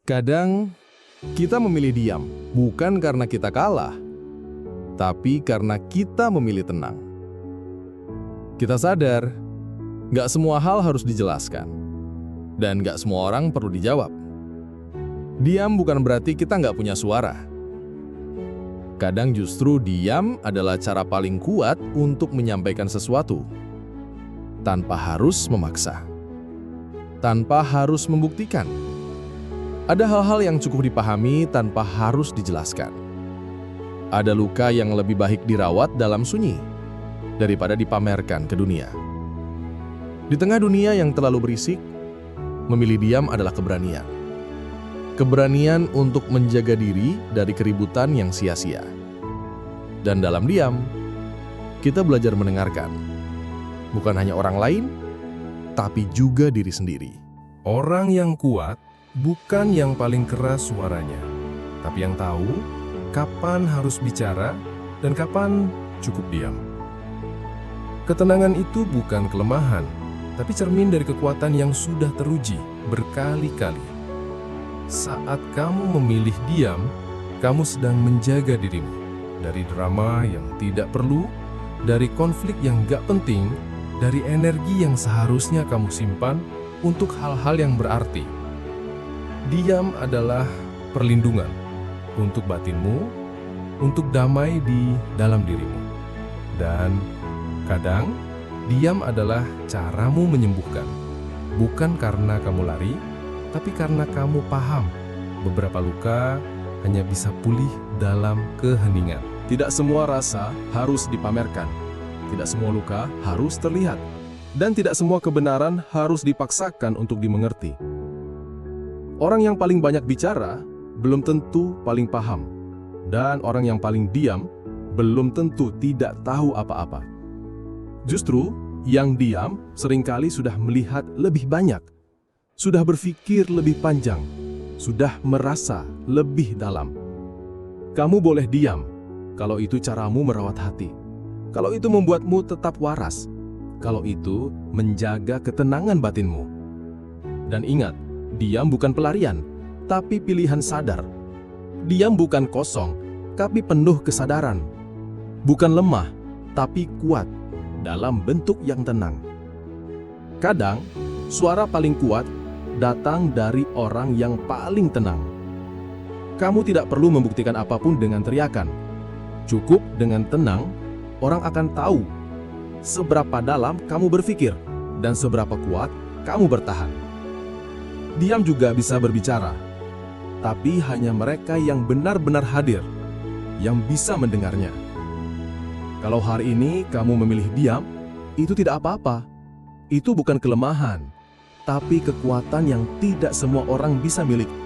Kadang kita memilih diam, bukan karena kita kalah, tapi karena kita memilih tenang. Kita sadar, nggak semua hal harus dijelaskan, dan nggak semua orang perlu dijawab. Diam bukan berarti kita nggak punya suara. Kadang justru diam adalah cara paling kuat untuk menyampaikan sesuatu, tanpa harus memaksa, tanpa harus membuktikan. Ada hal-hal yang cukup dipahami tanpa harus dijelaskan. Ada luka yang lebih baik dirawat dalam sunyi daripada dipamerkan ke dunia. Di tengah dunia yang terlalu berisik, memilih diam adalah keberanian. Keberanian untuk menjaga diri dari keributan yang sia-sia. Dan dalam diam, kita belajar mendengarkan. Bukan hanya orang lain, tapi juga diri sendiri. Orang yang kuat bukan yang paling keras suaranya, tapi yang tahu kapan harus bicara dan kapan cukup diam. Ketenangan itu bukan kelemahan, tapi cermin dari kekuatan yang sudah teruji berkali-kali. Saat kamu memilih diam, kamu sedang menjaga dirimu dari drama yang tidak perlu, dari konflik yang gak penting, dari energi yang seharusnya kamu simpan untuk hal-hal yang berarti. Diam adalah perlindungan untuk batinmu, untuk damai di dalam dirimu. Dan kadang, diam adalah caramu menyembuhkan. Bukan karena kamu lari, tapi karena kamu paham beberapa luka hanya bisa pulih dalam keheningan. Tidak semua rasa harus dipamerkan. Tidak semua luka harus terlihat. Dan tidak semua kebenaran harus dipaksakan untuk dimengerti. Orang yang paling banyak bicara belum tentu paling paham. Dan orang yang paling diam belum tentu tidak tahu apa-apa. Justru, yang diam seringkali sudah melihat lebih banyak, sudah berpikir lebih panjang, sudah merasa lebih dalam. Kamu boleh diam kalau itu caramu merawat hati, kalau itu membuatmu tetap waras, kalau itu menjaga ketenangan batinmu. Dan ingat, diam bukan pelarian, tapi pilihan sadar. Diam bukan kosong, tapi penuh kesadaran. Bukan lemah, tapi kuat dalam bentuk yang tenang. Kadang, suara paling kuat datang dari orang yang paling tenang. Kamu tidak perlu membuktikan apapun dengan teriakan. Cukup dengan tenang, orang akan tahu seberapa dalam kamu berpikir dan seberapa kuat kamu bertahan. Diam juga bisa berbicara, tapi hanya mereka yang benar-benar hadir yang bisa mendengarnya. Kalau hari ini kamu memilih diam, itu tidak apa-apa. Itu bukan kelemahan, tapi kekuatan yang tidak semua orang bisa miliki.